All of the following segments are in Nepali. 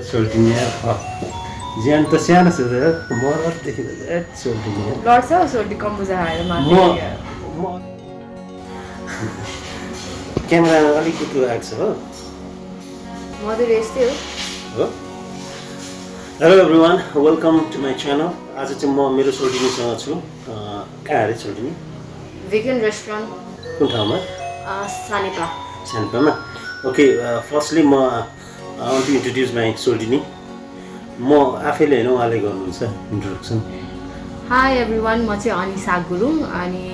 सोल्टिने ज्यान त सानो छ मरदेखि सोल्टिने लड्छ सोल्टी कम्बुजा खाएर म माथि क्यामेरामा अलिक उठ्नु आएको छ हो मधुर यस्तै हो hello everyone welcome to my channel आज चाहिँ म मेरो सोल्टिनीसँग छु कहाँ अरे सोल्टिनी भेगन रेस्टुरेन्ट कुन ठाउँमा सानेपा सानपामा ओके फर्स्टली म I want to introduce my सोल्टिनी म आफैले होइन उहाँले गर्नुहुन्छ इन्ट्रोडक्सन हाई एभ्रिवान म चाहिँ अनिसा गुरुङ अनि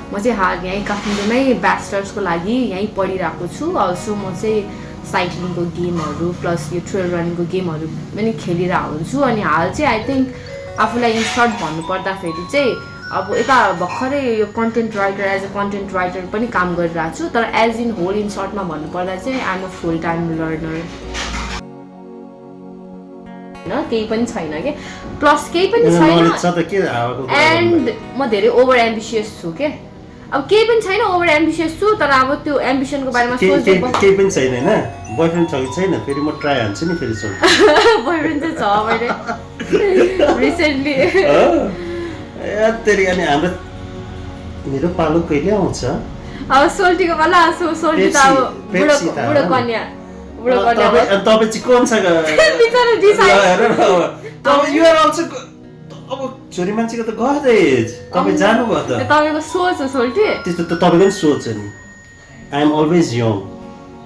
म चाहिँ हाल यहीँ काठमाडौँमै ब्याचलर्सको लागि यहीँ पढिरहेको छु अल्सो म चाहिँ साइक्लिङको गेमहरू प्लस यो ट्रेल रनिङको गेमहरू पनि खेलिरहेको हुन्छु अनि हाल चाहिँ आई थिङ्क आफूलाई इन सर्ट भन्नुपर्दाखेरि चाहिँ अब यता भर्खरै यो content writer as a content writer पनि काम गरिरहेको छु तर एज इन होल इन सर्टमा भन्नुपर्दा चाहिँ I'm a full time learner होइन केही पनि छैन कि प्लस केही पनि छैन एन्ड म धेरै ओभर एम्बिसियस छु के अब केही पनि छैन ओभर एम्बिसियस छु तर अब त्यो एम्बिसनको बारेमा सोच्दै केही पनि छैन होइन बोयफ्रेन्ड छ कि छैन फेरि म ट्राई हान्छु नि फेरि बोयफ्रेन्ड चाहिँ छ मैले रिसेन्टली तेरि अनि हाम्रो मेरो पालो कहिले आउँछ अब सोल्टीको पालो सोल्टी त अब बुढो कन्या तपाईँ चाहिँ कोन छ अब छोरी मान्छेको त गर्दैछ तपाईँ जानुभयो त तपाईँको सोच हो सोल्टी त्यस्तो त तपाईँको पनि सोच हो नि I am always young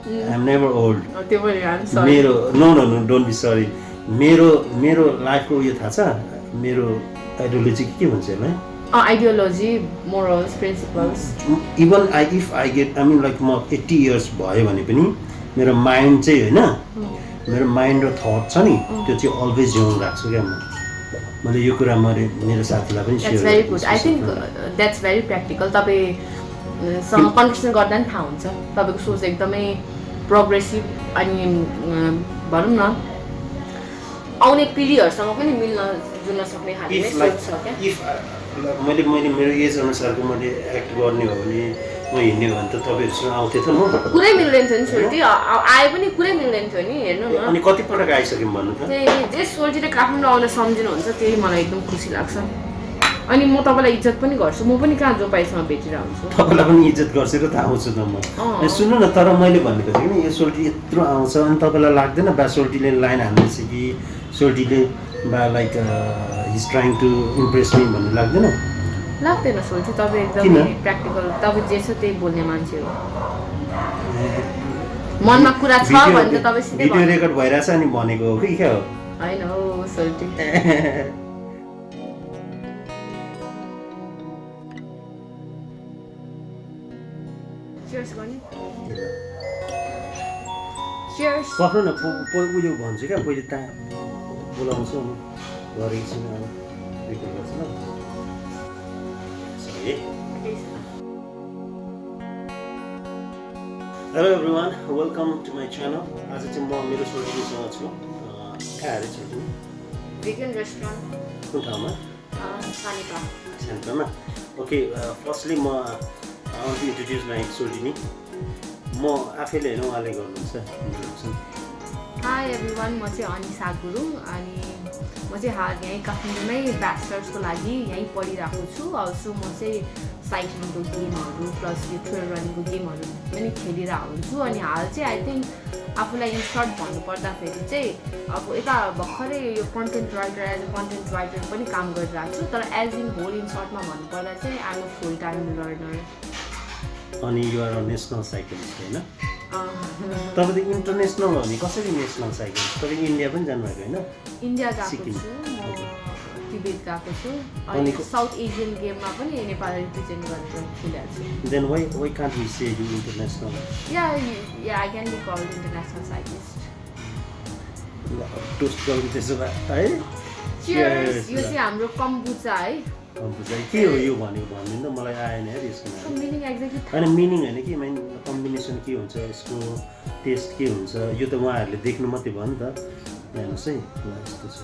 I am never old त्यो पनि मेरो no no no don't be sorry मेरो लाइफको उयो थाहा छ मेरो आइडियोलोजी के भन्छ यसलाई ideology morals principles even if I get I mean like म 80 इयर्स भयो भने पनि मेरो माइन्ड चाहिँ होइन मेरो माइन्ड र थट छ नि त्यो चाहिँ अलवेज यङ राख्छु क्या मैले यो कुरा मेरो साथीलाई पनि that's very good I think that's very practical तपाईँसँग कन्भर्सेसन गर्दा पनि थाहा हुन्छ तपाईँको सोच एकदमै प्रोग्रेसिभ अनि भनौँ न आउने पिँढीहरूसँग पनि मिल्न जुल्न सक्ने खाले सोच छ क्या मैले मेरो एज अनुसारको मैले एक्ट गर्ने हो भने म हिँड्ने हो भने त तपाईँहरूसँग आउँथेँ त म कुरै मिल्दैन थियो नि सोल्टी आए पनि कुरै मिल्दैन थियो नि हेर्नु न अनि कतिपटक आइसक्यौँ भन्नु त जे सोल्टीले काठमाडौँ आउन सम्झिनुहुन्छ त्यही मलाई एकदम खुसी लाग्छ अनि म तपाईँलाई इज्जत पनि गर्छु म पनि कहाँ जो पाइसँग भेटिरहेको हुन्छु तपाईँलाई पनि इज्जत गर्छु र त आउँछु त म सुन्नु न तर मैले भनेको थिएँ कि यो सोल्टी यत्रो आउँछ अनि तपाईँलाई लाग्दैन बा सोल्टीले लाइन हाल्दैछ कि सोल्टीले बा like his trying to impress me भन्ने लाग्दैन लाग्दैन सोल्टी तपाईँ एकदमै प्र्याक्टिकल तपाईँ जे छ त्यही बोल्ने मान्छे हो मनमा कुरा छ भने त तपाईँ सिधै भिडियो रेकर्ड भइरहेछ अनि भनेको हो कि क्या हो होइन हो सोल्टी चियर्स गर्ने चियर्स पक्नु न उयो भन्छु क्या पहिले त बोलाउँछु म गरेको छैन अब रेकर्ड गर्छु ल hello everyone welcome to my channel आज चाहिँ म मेरो सोल्टिनीसँग छु कहाँ अरे सोल्टिनी भेगन रेस्टुरेन्ट कुन ठाउँमा सानपामा ओके फर्स्टली म I want to introduce my सोल्टिनी म आफैले होइन उहाँले गर्नुहुन्छ इन्ट्रोडक्सन हाई एभ्रिवान म चाहिँ अनिसा गुरुङ अनि म चाहिँ हाल यहीँ काठमाडौँमै ब्याचलर्सको लागि यहीँ पढिरहेको छु अल्सो म चाहिँ साइक्लिङको गेमहरू प्लस यो ट्रेल रनिङको गेमहरू पनि खेलिरहेको हुन्छु अनि हाल चाहिँ आई थिङ्क आफूलाई इन सर्ट भन्नुपर्दाखेरि चाहिँ अब यता भर्खरै यो content writer as a content writer पनि काम गरिरहेको छु तर एज इन होल इन सर्टमा भन्नुपर्दा चाहिँ I'm a full time learner अनि you are a national cyclist होइन तपाईँ त इन्टरनेसनल हो नि कसरी नेसनल साइक्लिस्ट तपाईँ इन्डिया पनि जानुभएको होइन इन्डिया गएको छु म तिब्बत गएको छु अनि साउथ एसियन गेममा पनि नेपाल रिप्रेजेन्ट गरेर खेलेको छु then why can't we say you international या I can be called international cyclist toast गरौँ त्यसो भए है चियर्स यो चाहिँ हाम्रो कम्बुचा है के हो यो भनेको भनिदिनु न मलाई आएन यार यसको मिनिङ एक्ज्याक्टली होइन मिनिङ होइन कि मेन कम्बिनेसन के हुन्छ यसको टेस्ट के हुन्छ यो त उहाँहरूले देख्नु मात्रै भयो नि त हेर्नुहोस् है यस्तो छ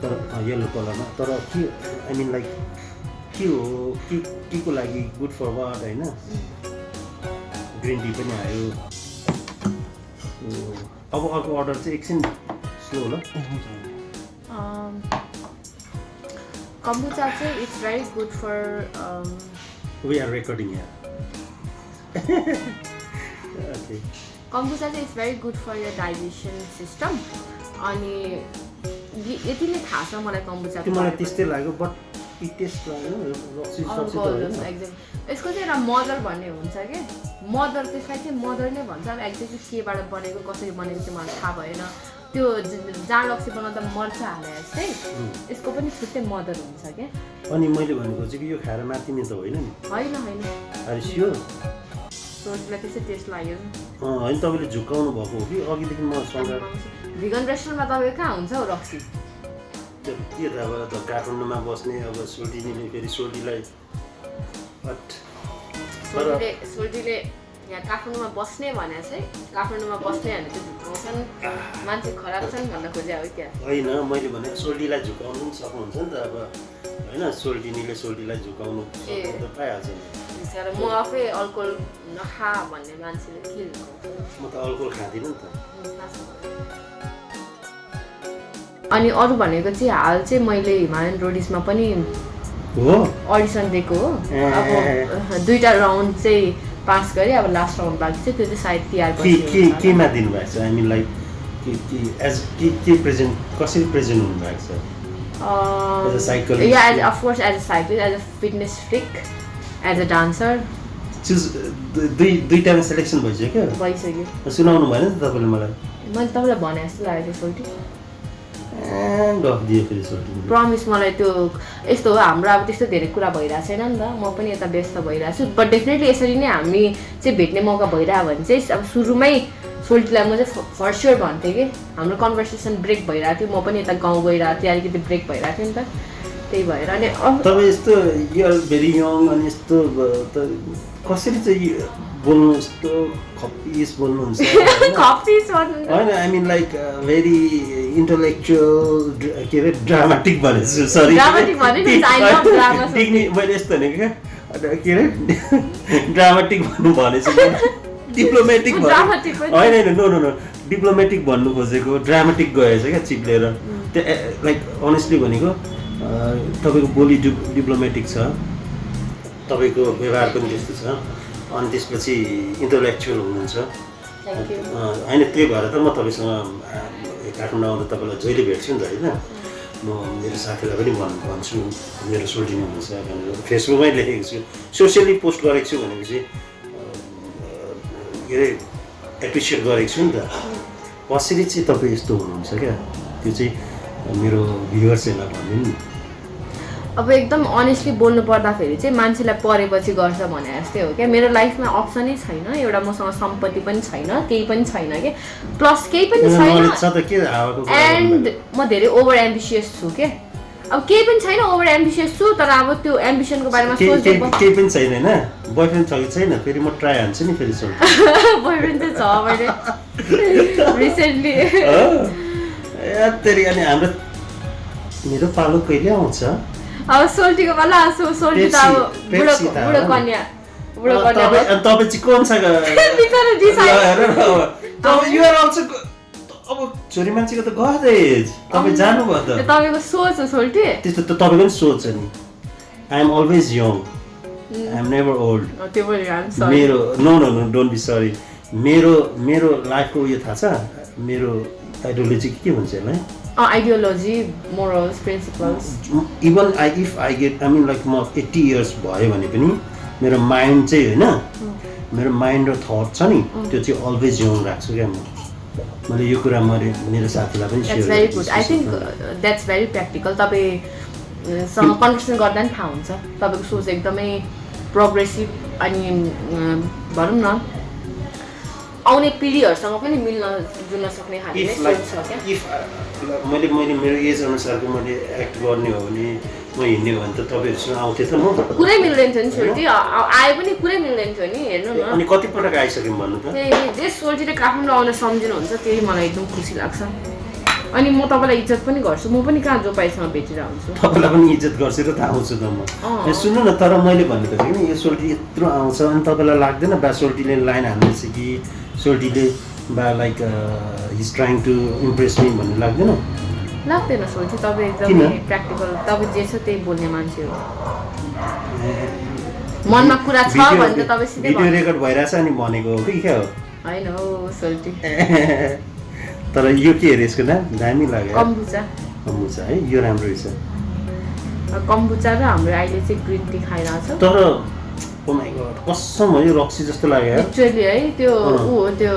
तर येल्लो कलरमा तर के आई मिन लाइक के हो के को लागि गुड फर वाट होइन ग्रिन टी पनि आयो अब अर्को अर्डर चाहिँ एकछिन स्लो ल कम्बुचा चाहिँ it's very good for we are recording here okay kombucha चाहिँ it's very good for your digestion system अनि यति नै थाहा छ मलाई कम्बुचा मलाई त्यस्तै लाग्यो बट it tastes यसको चाहिँ एउटा मदर भन्ने हुन्छ कि मदर त्यसलाई चाहिँ मदर नै भन्छ अब एक्ज्याक्टली केबाट बनेको कसरी बनेको चाहिँ मलाई थाहा भएन त्यो जाँड रक्सी बनाउँदा मर्चा हाले जस्तै यसको पनि छुट्टै मदर हुन्छ क्या अनि मैले भनेको चाहिँ कि यो खाएर मातिने त होइन नि होइन अरे स्योर सोचलाई त्यसै टेस्ट लाग्यो होइन तपाईँले झुकाउनु भएको हो कि अघिदेखि म सँग भिगन रेस्टुरेन्टमा तपाईँको कहाँ हुन्छ हौ रक्सी के त अब त काठमाडौँमा बस्ने अब सोल्टिनीले फेरि सोल्टीलाई सोल्टीले यहाँ काठमाडौँमा बस्ने भने चाहिँ काठमाडौँमा बस्ने भने चाहिँ झुकाउँछन् मान्छे खराब छन् भन्न खोजे हो क्या होइन मैले भने सोल्टीलाई झुकाउनु पनि सक्नुहुन्छ नि त अब होइन सोल्टिनीले सोल्टीलाई झुकाउनु त पाइहाल्छ नि म आफै अल्कोहल नखा भन्ने मान्छेले के म त अल्कोहल खाँदिनँ नि त अनि अरू भनेको चाहिँ हाल चाहिँ मैले हिमालयन रोडिसमा पनि अडिसन दिएको हो अब 2टा राउन्ड चाहिँ पास गरेँ अब लास्ट राउन्ड बाँकी छ त्यो चाहिँ सायद तिहार केमा दिनुभएको छ आई मिन लाइक के प्रेजेन्ट कसरी प्रेजेन्ट हुनुभएको छ of course as a cyclist as a fitness freak as a dancer दुईटामा सेलेक्सन भइसक्यो सुनाउनु भएन नि तपाईँले मलाई मैले तपाईँलाई भने जस्तो लागेको सोल्टी प्रमिस मलाई त्यो यस्तो हो हाम्रो अब त्यस्तो धेरै कुरा भइरहेको छैन नि त म पनि यता व्यस्त भइरहेको छु बट डेफिनेटली यसरी नै हामी चाहिँ भेट्ने मौका भइरहेको भने चाहिँ अब सुरुमै सोल्टीलाई म चाहिँ फर स्योर भन्थेँ कि हाम्रो कन्भर्सेसन ब्रेक भइरहेको थियो म पनि यता गाउँ गइरहेको थिएँ अलिकति ब्रेक भइरहेको थियो नि त त्यही भएर अनि तपाईँ यस्तो यु आर भेरी यङ अनि यस्तो कसरी चाहिँ बोल्नु यस्तो खप्पिस बोल्नुहुन्छ होइन I mean like very intellectual के अरे ड्रामाटिक भनेछु सरी मैले यस्तो भनेको क्या के अरे ड्रामाटिक भन्नु भनेछु डिप्लोमेटिक होइन नो नो नो डिप्लोमेटिक भन्नु खोजेको ड्रामाटिक गएछ क्या चिप्लेर त्यो लाइक अनेस्टली भनेको तपाईँको बोली डिप्लोमेटिक छ तपाईँको व्यवहार पनि त्यस्तो छ अनि त्यसपछि इन्टलेक्चुअल हुनुहुन्छ होइन त्यही भएर त म तपाईँसँग काठमाडौँ आउँदा तपाईँलाई जहिले भेट्छु नि त होइन म मेरो साथीलाई पनि भन्छु मेरो सोल्टिनी हुनुहुन्छ भनेर फेसबुकमै लेखेको छु सोसियली पोस्ट गरेको छु भनेपछि के अरे एप्रिसिएट गरेको छु नि त कसरी चाहिँ तपाईँ यस्तो हुनुहुन्छ क्या त्यो चाहिँ मेरो भ्युवर्सहरूलाई भन्नु नि अब एकदम अनेस्टली बोल्नु पर्दाखेरि चाहिँ मान्छेलाई परेपछि गर्छ भने जस्तै हो क्या मेरो लाइफमा अप्सनै छैन एउटा मसँग सम्पत्ति पनि छैन केही पनि छैन क्या प्लस केही पनि छैन एन्ड म धेरै ओभर एम्बिसियस छु क्या अब केही पनि छैन ओभर एम्बिसियस छु तर अब त्यो एम्बिसनको बारेमा सोच्दै केही पनि छैन हैन बोयफ्रेन्ड छ कि छैन फेरि म ट्राई हान्छु नि फेरि सोल्ट बोयफ्रेन्ड चाहिँ छ मैले रिसेन्टली तेरि अनि हाम्रो मेरो पालो कहिले आउँछ अब सोल्टीको पालो सोल्टी त अब बुढो कन्या तपाईँ चाहिँ कोन छ यो आउँछ अब छोरी मान्छेको त गएज तपाईँ जानुभयो त तपाईँको सोच हो सोल्टी त्यस्तो त तपाईँको पनि सोच नि I am always young I am never old मेरो no no no don't be sorry मेरो लाइफको उयो थाहा छ मेरो आइडियोलोजी के भन्छ यसलाई ideology morals principles even if I get I mean like म 80 इयर्स भयो भने पनि मेरो माइन्ड चाहिँ होइन मेरो माइन्ड र थट छ नि त्यो चाहिँ अलवेज यङ राख्छु क्या मैले यो कुरा मेरो साथीलाई पनि share very good I think that's very practical तपाईँसँग कन्भर्सेसन गर्दा पनि थाहा हुन्छ तपाईँको सोच एकदमै प्रोग्रेसिभ अनि भनौँ न आउने पिँढीहरूसँग पनि मिल्न जुल्न सक्ने खालको सोच छ क्या मैले मेरो एज अनुसारको मैले एक्ट गर्ने हो भने म हिँड्ने हो भने त तपाईँहरूसँग आउँथेँ त म कुरै मिल्दैन थियो नि सोल्टी आए पनि कुरै मिल्दैन थियो नि हेर्नु न अनि कतिपटक आइसक्यौँ भन्नु त जे सोल्टीले काठमाडौँ आउन सम्झिनुहुन्छ त्यही मलाई एकदम खुसी लाग्छ अनि म तपाईँलाई इज्जत पनि गर्छु म पनि कहाँ जो पाइसँग भेटेर आउँछु तपाईँलाई पनि इज्जत गर्छु र त आउँछु त म सुन्नु न तर मैले भनेको थिएँ कि यो सोल्टी यत्रो आउँछ अनि तपाईँलाई लाग्दैन बा सोल्टीले लाइन हाल्दैछ कि सोल्टीले बा like he's trying to impress me भन्ने लाग्दैन? लाग्दैन सोल्टी, तपाईँ एकदमै प्र्याक्टिकल, तपाईँ जे छ त्यही बोल्ने मान्छे हो। मनमा कुरा छ भने त तपाईँ सिधै भिडियो रेकर्ड भइरहेछ अनि भनेको हो कि क्या हो? होइन हो सोल्टी। तर यो के अरे यसको नाम? दामी लाग्यो। कम्बुचा। कम्बुचा है, यो राम्रो रहेछ। कम्बुचा र हाम्रो अहिले चाहिँ ग्रिन टी खाइरहेको छ। तर ओ माय गॉड, कसम हो यो रक्सी जस्तो लाग्यो यार। एक्चुअली है त्यो ऊ हो त्यो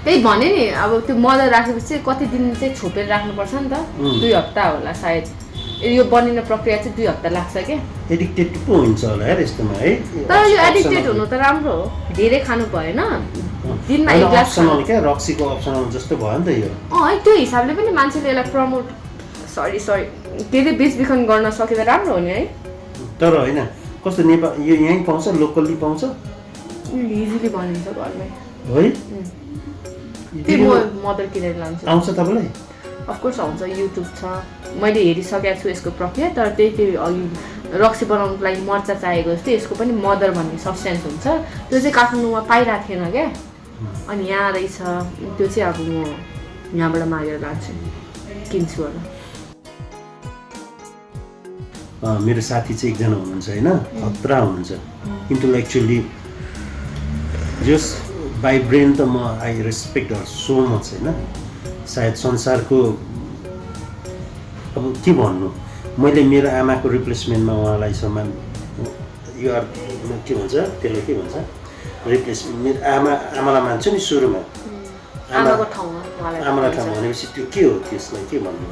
त्यही भने नि अब त्यो मदर राखेपछि चाहिँ कति दिन चाहिँ छोपेर राख्नुपर्छ नि त, 2 हप्ता होला सायद। यो बनिने प्रक्रिया चाहिँ 2 हप्ता लाग्छ क्या। एडिक्टेड पो हुन्छ होला यार यस्तोमा है। तर यो एडिक्टेड हुनु त राम्रो हो, धेरै खानु भएन, दिनमा 1 ग्लास अप्सनल क्या, रक्सीको अप्सनल जस्तो भयो नि त यो। है त्यो हिसाबले पनि मान्छेले यसलाई प्रमोट सरी धेरै बेचबिखन गर्न सके त राम्रो हो नि है। तर होइन कस्तो नेपाल यो यहीँ पाउँछ, लोकल्ली पाउँछ? इजिली बनिन्छ घरमै है। त्यही म मदर किनेर लान्छु। आउँछ तपाईँलाई? अफकोर्स आउँछ, युट्युब छ, मैले हेरिसकेको छु यसको प्रक्रिया। तर त्यही अघि रक्सी बनाउनुको लागि मर्चा चाहिएको जस्तै यसको पनि मदर भन्ने सब्सटेन्स हुन्छ, त्यो चाहिँ काठमाडौँमा पाइरहेको थिएन क्या। अनि यहाँ रहेछ, त्यो चाहिँ अब म यहाँबाट मागेर लान्छु, किन्छु होला। मेरो साथी चाहिँ एकजना हुनुहुन्छ होइन, खतरा हुनुहुन्छ, इन्टलेक्चुअली जस बाई ब्रेन त म I respect her so much होइन। सायद संसारको अब के भन्नु, मैले मेरो आमाको रिप्लेसमेन्टमा उहाँलाई सम्मान युआर के भन्छ त्यसलाई, के भन्छ रिप्लेसमेन्ट, मेरो आमालाई मान्छु नि सुरुमा, आमाको ठाउँमा आमालाई ठाउँ भनेपछि त्यो के हो, त्यसलाई के भन्नु,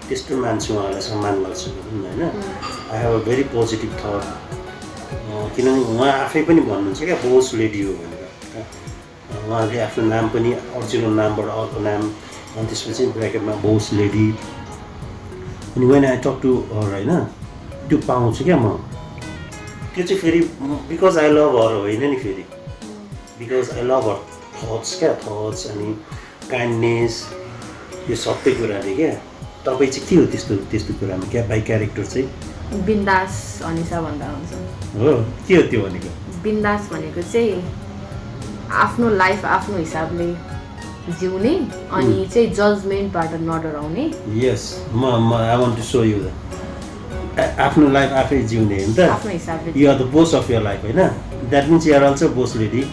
त्यस्तो मान्छु, उहाँलाई सम्मान गर्छु होइन। I have a very positive thought, किनभने उहाँ आफै पनि भन्नुहुन्छ क्या बोस लेडी हो भनेर। उहाँले आफ्नो नाम पनि ओरिजिनल नामबाट अर्को नाम, अनि त्यसपछि ब्र्याकेटमा बोस लेडी। अनि when I talk to her होइन, त्यो पाउँछु क्या म। त्यो चाहिँ फेरि बिकज आई लभ हर होइन नि, फेरि because I love her thoughts क्या, थट्स अनि काइन्डनेस, यो सबै कुराले क्या। तपाईँ चाहिँ के हो त्यस्तो कुरामा क्या, बाई क्यारेक्टर चाहिँ? बिन्दास अनिसा भन्दा हुन्छ। हो, के हो त्यो भनेको? बिन्दास भनेको चाहिँ आफ्नो लाइफ आफ्नो हिसाबले जिउने, अनि चाहिँ जजमेन्टबाट नडराउने। यस, म I want to show you आफ्नो लाइफ आफै जिउने हो नि त, आफ्नो हिसाबले। You are the boss of your life होइन, that means you are also boss lady.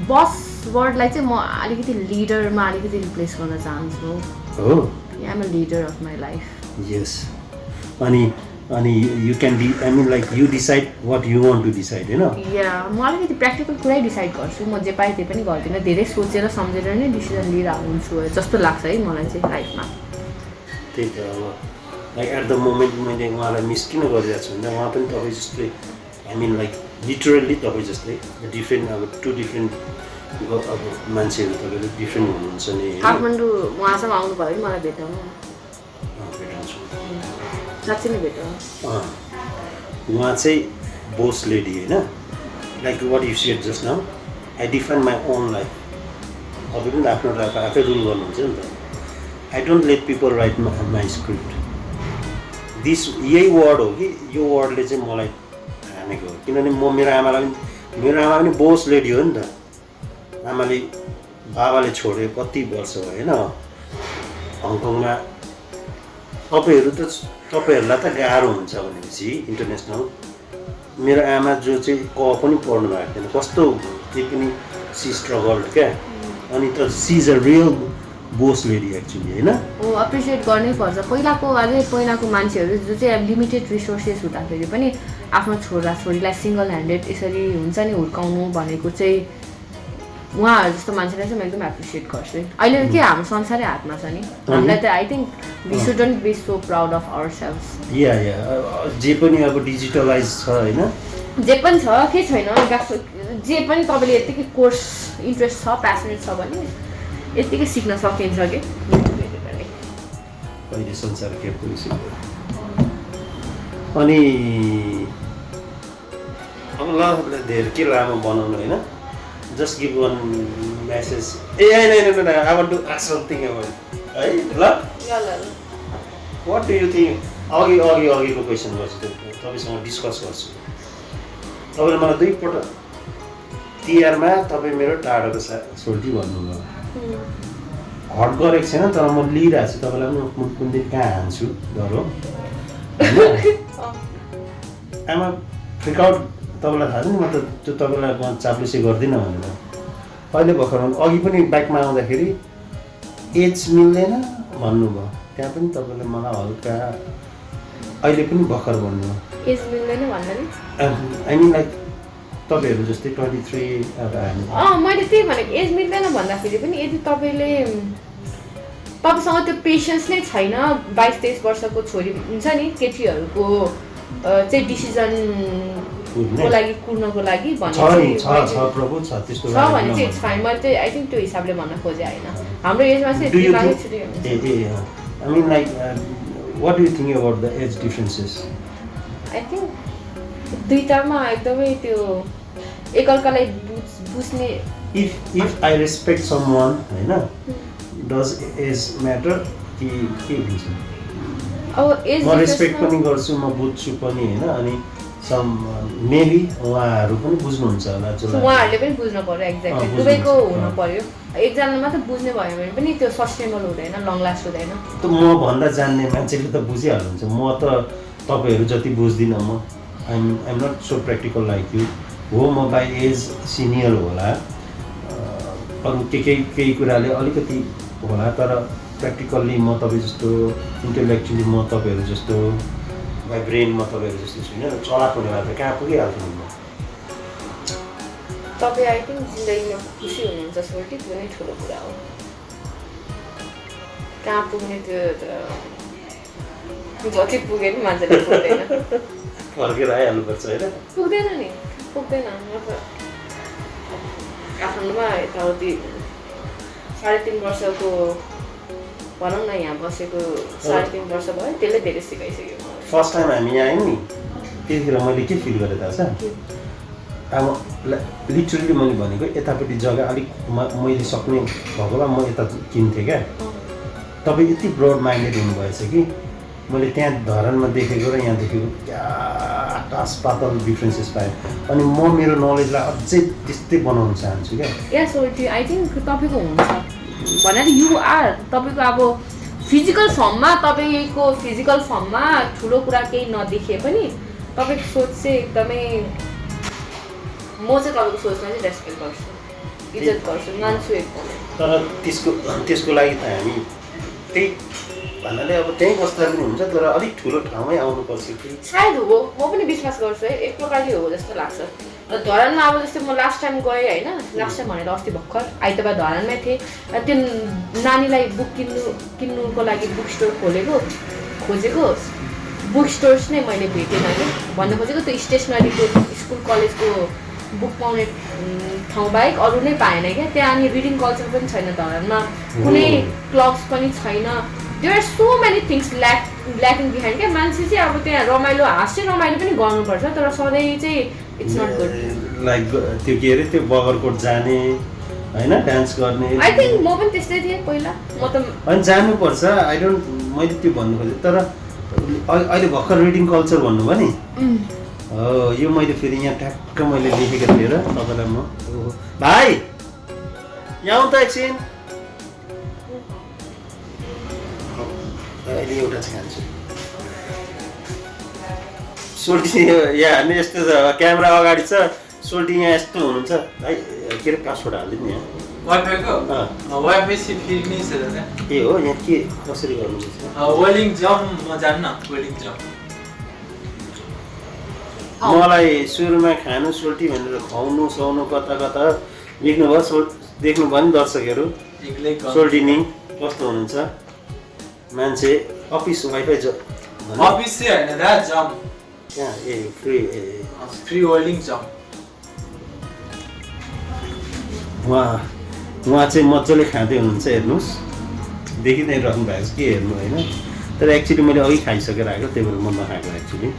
Boss वर्डलाई चाहिँ म अलिकति लिडरमा अलिकति रिप्लेस गर्न चाहन्छु। हो, I am a leader of my life. Yes, अनि you can be, I mean like you decide what you want to decide होइन। या म अलिकति प्र्याक्टिकल कुरै डिसाइड गर्छु, म जे पाएँ त्यही पनि गर्दिनँ, धेरै सोचेर सम्झेर नै डिसिजन लिइरहेको हुन्छु जस्तो लाग्छ है मलाई चाहिँ लाइफमा। त्यही त अब लाइक एट द मोमेन्ट मैले उहाँलाई मिस किन गरिरहेको छु भन्दा उहाँ पनि तपाईँ जस्तै, आई मिन लाइक लिटरल्ली तपाईँ जस्तै डिफ्रेन्ट, अब 2 डिफ्रेन्ट अब मान्छेहरू तपाईँले डिफ्रेन्ट हुनुहुन्छ नि। काठमाडौँ उहाँसँग आउनु भयो भने मलाई भेटाउनु, भेटाउँछु, साँच्चै नै भेटाउनु। उहाँ चाहिँ बोस लेडी होइन, like what you said just now, I define my own life. तपाईँ पनि आफ्नो लाइफ आफै रुल गर्नुहुन्छ नि त। I don't let people write my script. यही वर्ड हो कि यो वर्डले चाहिँ मलाई हानेको हो, किनभने म मेरो आमा पनि बोस लेडी हो नि त। आमाले बाबाले छोड्यो कति वर्ष भयो होइन, हङकङमा। तपाईँहरूलाई त गाह्रो हुन्छ भनेपछि इन्टरनेसनल, मेरो आमा जो चाहिँ पनि पढ्नु भएको थिएन, कस्तो केही पनि सी स्ट्रगल्ड क्या, अनि त she is a real boss lady actually होइन। हो, एप्रिसिएट गर्नै पर्छ। पहिलाको मान्छेहरू जो चाहिँ अब लिमिटेड रिसोर्सेस हुँदाखेरि पनि आफ्नो छोराछोरीलाई सिङ्गल ह्यान्डेड यसरी हुन्छ नि हुर्काउनु भनेको चाहिँ उहाँहरू जस्तो मान्छेलाई चाहिँ म एकदम एप्रिसिएट गर्छु। अहिले के हाम्रो संसारै हातमा छ नि, हामीलाई त I think we shouldn't be so proud of our self. या जे पनि अब डिजिटलाइज छ होइन, जे पनि छ, के छैन, जे पनि तपाईँले यत्तिकै कोर्स इन्ट्रेस्ट छ, प्यासनेट छ भने यत्तिकै सिक्न सकिन्छ कि अहिले संसार के पुलिस। अनि अब ल धेरै के लामो बनाउनु होइन, just give one message. No, I want to ask something about it. है ल What do you think? अघिको क्वेसन गर्छु, तपाईँसँग डिस्कस गर्छु। तपाईँले मलाई 2 पल्ट तिहारमा तपाईँ मेरो टाढोको सोल्टी भन्नुभयो। हट गरेको छैन तर म लिइरहेको छु तपाईँलाई पनि कुन दिन कहाँ हान्छु डर हो आमा फ्रिक आउट तपाईँलाई थाहा छ नि म त त्यो तपाईँलाई म चाप्लुसी गर्दिनँ भनेर अहिले भर्खर अघि पनि बाइकमा आउँदाखेरि एज मिल्दैन भन्नुभयो त्यहाँ पनि तपाईँले मलाई हल्का अहिले पनि भर्खर भन्नुभयो एज मिल्दैन भन्नाले आई मिन लाइक तपाईँहरू जस्तै 23 अब हामी मैले त्यही भनेको एज मिल्दैन भन्दाखेरि पनि यदि तपाईँसँग त्यो पेसेन्स नै छैन 22-23 वर्षको छोरी हुन्छ नि केटीहरूको चाहिँ डिसिजनको लागि कुर्नको लागि भने भने चाहिँ इट्स फाइन मैले चाहिँ आई थिङ्क त्यो हिसाबले भन्न खोजेँ होइन हाम्रो एजमा चाहिँ दिमागै छुट्टै हुन्छ I mean, like, what do you think about the age differences? I think दुईटामा एकदमै त्यो एकअर्कालाई बुझ्ने If I respect someone, होइन, does age matter? कि के हुन्छ? अब एज म रेस्पेक्ट पनि गर्छु म बुझ्छु पनि होइन अनि सम मेबी उहाँहरू पनि बुझ्नुहुन्छ होला उहाँहरूले पनि बुझ्नु पर्यो एक्ज्याक्टली दुवैको हुनु पर्यो एकजना मात्र बुझ्ने भयो भने पनि त्यो सस्टेनेबल हुँदैन लङ लास्ट हुँदैन त म भन्दा जान्ने मान्छेले त बुझिहाल्नुहुन्छ म त तपाईँहरू जति बुझ्दिनँ म I'm not so practical like you हो म बाई एज सिनियर होला अरू केही कुराले अलिकति होला तर प्र्याक्टिकल्ली म तपाईँ जस्तो इन्टेलेक्चुअली म तपाईँहरू जस्तो बाई ब्रेन म तपाईँहरू जस्तो छुइनँ चलाक हुने भए त कहाँ पुगिहाल्छु म तपाईँ आई थिङ्क जिन्दगीमा खुसी हुनुहुन्छ सोल्टी त्यो नै ठुलो कुरा हो कहाँ पुग्ने त्यो जति पुगे पनि मान्छेले पुग्दैन फर्केर आइहाल्नुपर्छ होइन पुग्दैन नि पुग्दैन काठमाडौँमा यताउति 3.5 वर्षको भनौँ न यहाँ बसेको 3.5 वर्ष भयो त्यसले धेरै सिकाइसक्यो फर्स्ट टाइम हामी यहाँ आयौँ नि त्यतिखेर मैले के फिल गरेँ थाहा छ अब लिटरली मैले भनेको यतापट्टि जग्गा अलिक मैले सक्ने भएको भए म यता किन्थेँ क्या तपाईँ यति ब्रोड माइन्डेड हुनुभएछ कि मैले त्यहाँ धरानमा देखेको र यहाँ देखेको क्या आकाश पातल डिफ्रेन्सेस पाएँ अनि म मेरो नलेजलाई अझै त्यस्तै बनाउन चाहन्छु क्या यस आई थिङ्क तपाईँको हुन्छ भनेर यु आर तपाईँको अब फिजिकल फर्ममा तपाईँको फिजिकल फर्ममा ठुलो कुरा केही नदेखिए पनि तपाईँको सोच चाहिँ एकदमै म चाहिँ तपाईँको सोचमा चाहिँ रेस्पेक्ट गर्छु इज्जत गर्छु मान्छु एकदमै तर त्यसको लागि त हामी त्यही भन्नाले अब त्यहीँ बस्दा पनि हुन्छ तर अलिक ठुलो ठाउँमै आउनुपर्छ कि सायद हो म पनि विश्वास गर्छु है एक प्रकारले हो जस्तो लाग्छ धरानमा अब जस्तै म लास्ट टाइम गएँ होइन लास्ट टाइम भनेर अस्ति भर्खर आइतबार धरानमै थिएँ त्यो नानीलाई बुक किन्नुको लागि बुक स्टोर खोजेको बुक स्टोर्स नै मैले भेटेन कि भन्नु खोजेको त्यो स्टेसनरीको स्कुल कलेजको बुक पाउने ठाउँ बाहेक अरू नै पाएन क्या त्यहाँ अनि रिडिङ कल्चर पनि छैन धरानमा कुनै क्लब्स पनि छैन there are so many things lacking behind क्या मान्छे चाहिँ अब त्यहाँ रमाइलो रमाइलो पनि गर्नुपर्छ तर सधैँ चाहिँ इट्स नट गुड लाइक त्यो के अरे त्यो बगरकोट जाने होइन डान्स गर्ने आई थिङ्क म पनि त्यस्तै थिएँ पहिला म त अनि जानुपर्छ आई डोन्ट मैले त्यो भन्नु खोजेँ तर अहिले भर्खर रिडिङ कल्चर भन्नुभयो नि हो यो मैले फेरि यहाँ ठ्याक्क मैले लेखेको थिएँ र तपाईँलाई म भाइ यहाँ आउँ त एकछिन अहिले एउटा चाहिँ खान्छु सोल्टी यहाँ हामी यस्तो छ क्यामेरा अगाडि छ सोल्टी यहाँ यस्तो हुनुहुन्छ भाइ के अरे पासवर्ड हालिदिनु यहाँ वाइफाईको वाइफाई चाहिँ फ्री नै छ दादा ए हो यहाँ के कसरी गर्नुहुन्छ वेलिङ जम म जान्न वेलिङ जम मलाई सुरुमा खानु सोल्टी भनेर खुवाउनु सुहाउनु कता कता लेख्नुभयो देख्नुभयो नि दर्शकहरू सोल्टिनी कस्तो हुनुहुन्छ मान्छे अफिस वाइफाई अफिस चाहिँ होइन दा जम कहाँ ए फ्री वेलिङ जम उहाँ चाहिँ मजाले खाँदै हुनुहुन्छ हेर्नुहोस् देखि नै रहनु भएको छ के हेर्नु होइन तर एक्चुअली मैले अघि खाइसकेर आएको त्यही भएर म नखाएको एक्चुअली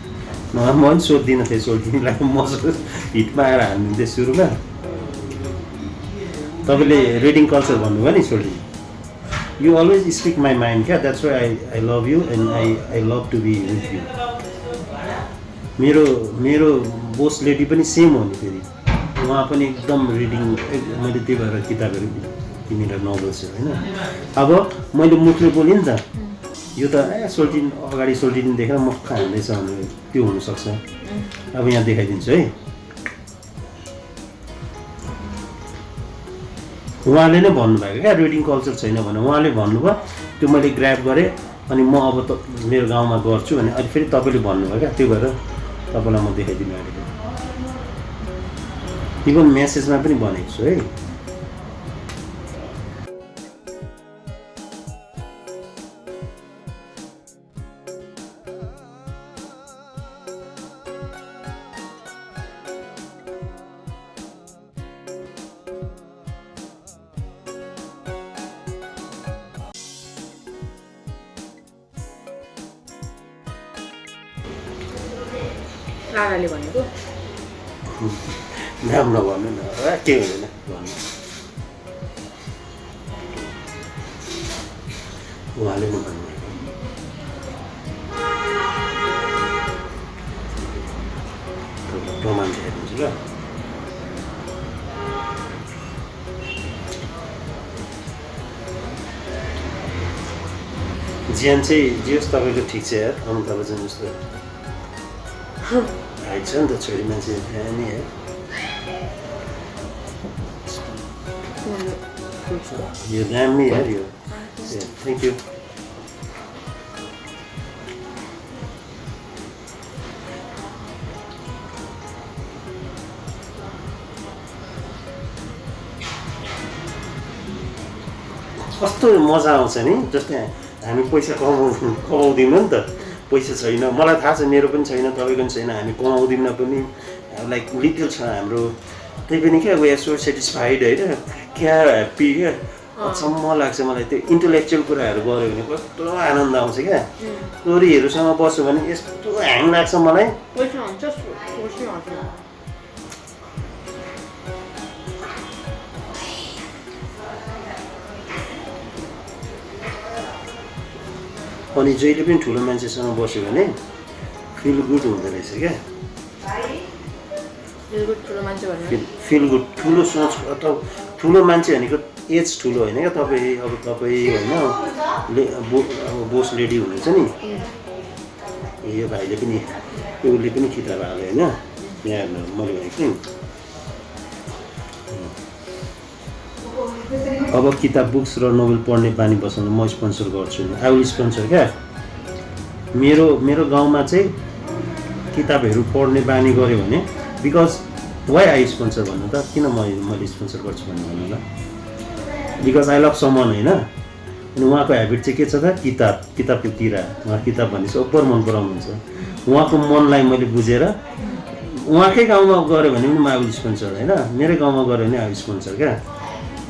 म पनि सोध्दिनँ थिएँ सोल्टिनीलाई मजाले हिटमा आएर हानिदिन्थेँ सुरुमा तपाईँले रिडिङ कल्चर भन्नुभयो नि सोल्टिनी you always speak my mind क्या that's why I love you and I love to be with you मेरो बोस लेडी पनि सेम हो नि फेरि उहाँ पनि एकदम रिडिङ मैले त्यही भएर किताबहरू तिमीलाई नोभल्स होइन। अब मैले मुखले बोलेँ नि त, यो त सोल्टिन अगाडि सोल्टिन देखेर मख हान्दैछ भने त्यो हुनसक्छ। अब यहाँ देखाइदिन्छु है। उहाँले नै भन्नुभएको क्या रिडिङ कल्चर छैन भने, उहाँले भन्नुभयो, त्यो मैले ग्राब गरेँ अनि म अब त मेरो गाउँमा गर्छु भने अहिले फेरि तपाईँले भन्नुभयो क्या, त्यो भएर तपाईँलाई म देखाइदिनु आँटेको। इभन मेसेजमा पनि भनेको छु है। लाराले भनेको नाम नभन्नु न, केही हुँदैन भन्नु। उहाँले नै भन्नुभएको। प्रमाण दिइदिन्छु ल। ज्यान चाहिँ जे होस् तपाईँको ठिक छ यार, अमिताभ बच्चन जस्तो हाइट छ नि त छोरी मान्छे नि है। यो दामी यार यो। Thank you. कस्तो मजा आउँछ नि, जस्तै हामी पैसा कमाउँदैनौँ नि त, पैसा छैन, मलाई थाहा छ मेरो पनि छैन, तपाईँको पनि छैन, हामी कमाउँदैनौँ पनि, लाइक लिटल छ हाम्रो, त्यही पनि क्या वी आर सो सेटिस्फाइड होइन, क्या ह्याप्पी क्या। अचम्म लाग्छ मलाई त्यो इन्टेलेक्चुअल कुराहरू गऱ्यो भने कस्तो आनन्द आउँछ क्या। छोरीहरूसँग बस्यो भने यस्तो ह्याङ लाग्छ मलाई। अनि जहिले पनि ठुलो मान्छेसँग बस्यो भने फिल गुड हुँदो रहेछ क्या। फिल गुड, ठुलो सोच अथवा ठुलो मान्छे भनेको एज ठुलो होइन क्या। तपाईँ अब तपाईँ होइन अब बोस लेडी हुनुहुन्छ नि, यो भाइले पनि उसले पनि किताब हाल्यो होइन, यहाँ मैले भनेको थिएँ। अब किताब बुक्स र नोभल पढ्ने बानी बसाउन म स्पोन्सर गर्छु नि, आई विल स्पोन्सर क्या। मेरो गाउँमा चाहिँ किताबहरू पढ्ने बानी गऱ्यो भने, बिकज वाइ आई स्पोन्सर भन्नु त, किन मैले स्पोन्सर गर्छु भन्नु ल, बिकज आई लभ समन होइन। अनि उहाँको ह्याबिट चाहिँ के छ त, किताबको किरा, उहाँ किताब भनेपछि ओभर मन पराउनुहुन्छ। उहाँको मनलाई मैले बुझेर उहाँकै गाउँमा गऱ्यो भने पनि म आई विल स्पोन्सर होइन, मेरै गाउँमा गऱ्यो भने आई विल स्पोन्सर क्या।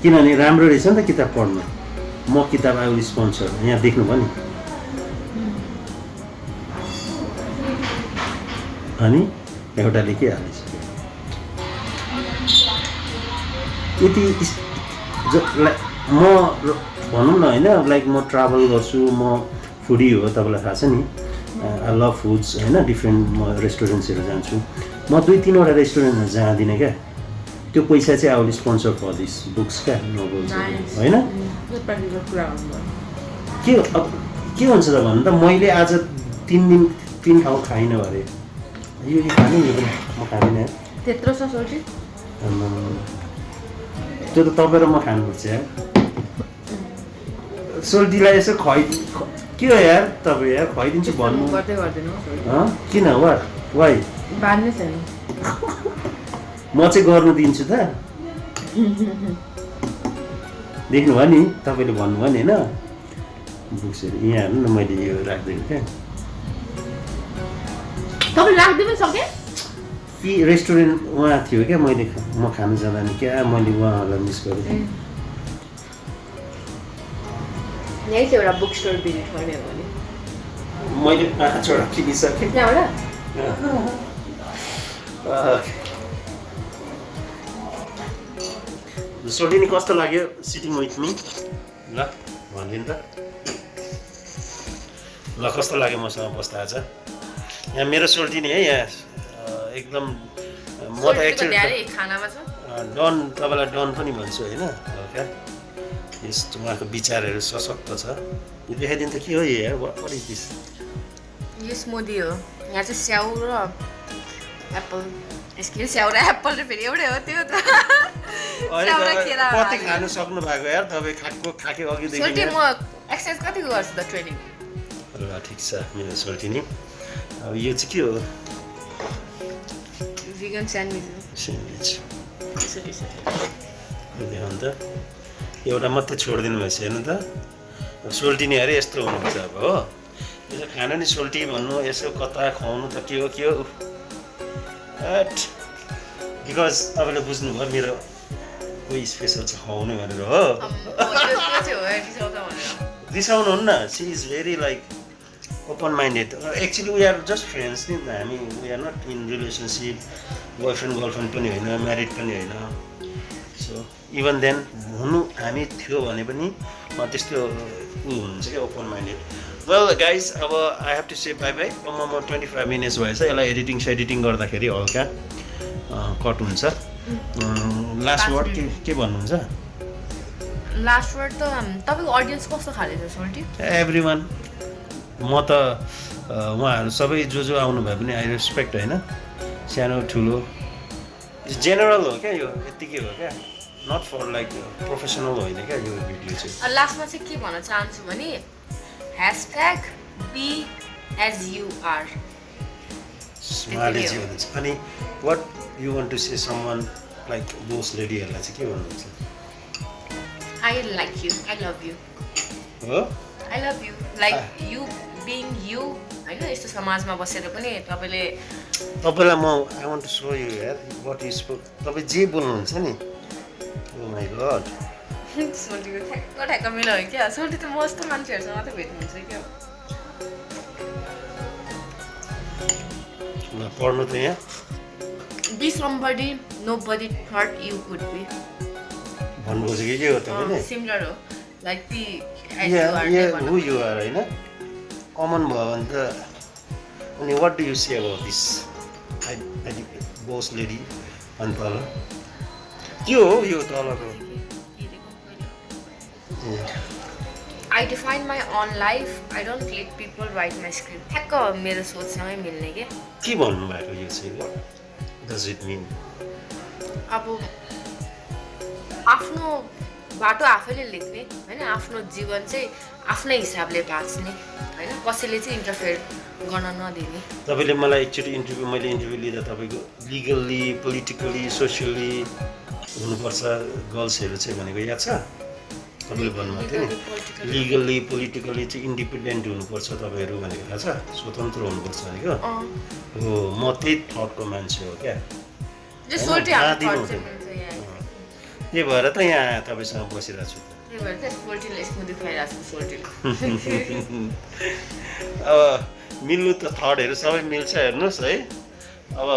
किनभने राम्रो रहेछ नि त किताब पढ्नु, म किताब आई विल स्पोन्सर। यहाँ देख्नुभयो नि, अनि एउटा लेखिहालिसक्यो। यति म भनौँ न होइन, लाइक म ट्राभल गर्छु, म फुडी हो, तपाईँलाई थाहा छ नि, आई लभ फुड्स होइन, डिफ्रेन्ट म रेस्टुरेन्ट्सहरू जान्छु। म 2-3वटा रेस्टुरेन्टहरू जाँदिनँ क्या। त्यो पैसा चाहिँ I will sponsor for this books क्या, नोभल्स होइन। के हुन्छ त भन्नु त, मैले आज 3 दिन 3 ठाउँ खाइनँ अरे, यो खाने यो पनि म खाँदिनँ। त्यत्रो छ सोल्टी, त्यो त तपाईँ र म खानुपर्छ यार। सोल्टीलाई यसो के हो यार, तपाईँ यार खुवाइदिन्छु भन्नु किन, वाइ बाँध्नै छैन, म चाहिँ गर्नु दिन्छु त। देख्नुभयो नि, तपाईँले भन्नुभयो नि होइन, बुक्सहरू यहाँ हेर्नु न, मैले यो राखिदिएको क्या। तपाईँ राख्दै पनि सक्यो कि रेस्टुरेन्ट उहाँ थियो क्या, म खानु जाँदा नि क्या मैले उहाँहरूलाई मिस गरेँ। यही चाहिँ एउटा बुक स्टोर भिजिट गर्ने हो भने मैले 5वटा किनिसकेँ त्यहाँबाट। सोल्टिनी कस्तो लाग्यो सिटिङ विथ मी, ल भनिदिनु त ल, कस्तो लाग्यो मसँग बस्दा आज। यहाँ मेरो सोल्टिनी है, यहाँ एकदम म त एक्चुअली खानामा छ डन, तपाईँलाई डन पनि भन्छु होइन, हल्का यस्तो उहाँको विचारहरू सशक्त छ यो देखाइदिनु त के हो यार वाट इज दिस यो स्मुदी हो यहाँ चाहिँ स्याउ र एप्पल यसको स्याउ र एप्पल र फेरि एउटै हो त्यो त स्याउ र केरा कति खानु सक्नु भएको यार तपाईँ खाके अघिदेखि सोल्टी म एक्सर्साइज कतिको गर्छु त ट्रेनिङ ल ठिक छ मेरो सोल्टी नि अब यो चाहिँ के हो भिगन स्यान्डविच स्यान्डविच यसरी देखाउनु त एउटा मात्रै छोडिदिनु भएछ हेर्नु त सोल्टी नि अरे यस्तो हुनुहुन्छ अब हो यसो खानु नि सोल्टी भन्नु यसो कता खुवाउनु त के हो बिकज तपाईँले बुझ्नुभयो मेरो कोही स्पेसल छ खुवाउनु भनेर हो रिसाउनु हुन्न she is very like open minded actually we are just friends नि हामी we are not in relationship boyfriend girlfriend पनि होइन म्यारिड पनि होइन सो इभन देन हुनु हामी थियो भने पनि त्यस्तो हुनुहुन्छ क्या ओपन माइन्डेड वेल गाइज अब I have to say bye bye म 25 मिनट्स भएछ यसलाई एडिटिङ गर्दाखेरि हल्का कट हुन्छ लास्ट वर्ड के भन्नुहुन्छ लास्ट वर्ड त तपाईँको अडियन्स कस्तो खाले छ सोल्टी एभ्री वान म त उहाँहरू सबै जो आउनुभयो भने आई रेस्पेक्ट होइन सानो ठुलो जेनरल हो क्या यो यत्तिकै हो क्या नट फर लाइक प्रोफेसनल होइन क्या यो भिडियो चाहिँ लास्टमा चाहिँ के भन्न चाहन्छु भने #BeAsYouAre उहाँले चाहिँ भन्नुहुन्छ अनि what you want to say someone like boss लेडीहरूलाई चाहिँ के भन्नुहुन्छ I like you, I love you, हो I love you, like you being you होइन यस्तो समाजमा बसेर पनि तपाईँलाई म I want to show you यार वाट यु स्पोक तपाईँ जे बोल्नुहुन्छ नि ओ माई गड सोल्टीको ठ्याक्क मिलो हो क्या सोल्टी त म जस्तो मान्छेहरूसँग मात्रै भेट्नुहुन्छ क्या पढ्नु त यहाँ Be somebody nobody thought you could be भन्नुभएको कि के हो तपाईँले सिमिलर हो like be as you are who you are होइन कमन भयो भने त अनि what do you say about this boss lady अनि तल के हो यो तलको I define my own life. I don't let people write my script. ठ्याक्क मेरो सोचसँगै मिल्ने के भन्नुभएको यो चाहिँ वाट डज इट मिन अब आफ्नो बाटो आफैले लेख्ने होइन आफ्नो जीवन चाहिँ आफ्नै हिसाबले बाँच्ने होइन कसैले चाहिँ इन्टरफेयर गर्न नदिने तपाईँले मलाई एकचोटि मैले इन्टरभ्यू लिँदा तपाईँको लिगल्ली पोलिटिकली सोसियली हुनुपर्छ गर्ल्सहरू चाहिँ भनेको याद छ तपाईँले भन्नुभएको थियो नि लिगल्ली पोलिटिकली चाहिँ इन्डिपेन्डेन्ट हुनुपर्छ तपाईँहरू भनेको थाहा छ स्वतन्त्र हुनुपर्छ भनेको हो म त्यही थटको मान्छे हो क्या त्यही भएर त यहाँ तपाईँसँग बसिरहेको छु अब मिल्नु त थटहरू सबै मिल्छ हेर्नुहोस् है अब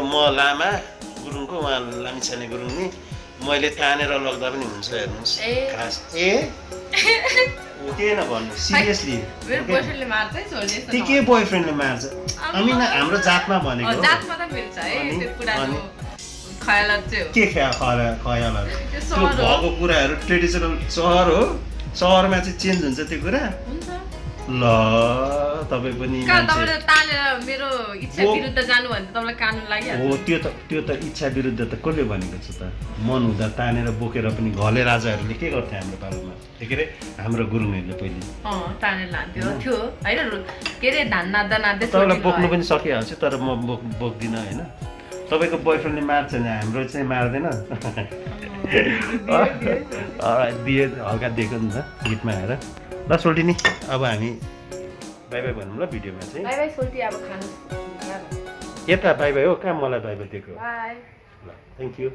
म लामा गुरुङको उहाँ लामिछाने गुरुङ नि मैले तानेर लग्दा पनि हुन्छ हेर्नुहोस् खास के नभन्नु सिरियसली के बोयफ्रेन्डले मार्छ हामी हाम्रो जातमा भनेको के खयालहरू त्यो भएको कुराहरू ट्रेडिसनल सहरमा चाहिँ चेन्ज हुन्छ त्यो कुरा ल तपाईँ पनि हो त्यो त इच्छा विरुद्ध त कसले भनेको छ त मन हुँदा तानेर बोकेर पनि घले राजाहरूले के गर्थे हाम्रो पालोमा के अरे हाम्रो गुरुङहरूले पहिले तपाईँलाई बोक्नु पनि सकिहाल्छ तर म बोक्दिनँ होइन तपाईँको बोयफ्रेन्डले मार्छ भने हाम्रो चाहिँ मार्दैन दिए हल्का दिएको नि त गीतमा आएर ल सोल्टी नि अब हामी बाई बाई भनौँ ल भिडियोमा चाहिँ यता बाई बाई हो कहाँ मलाई बाई बाई दिएको ल थ्याङ्क यू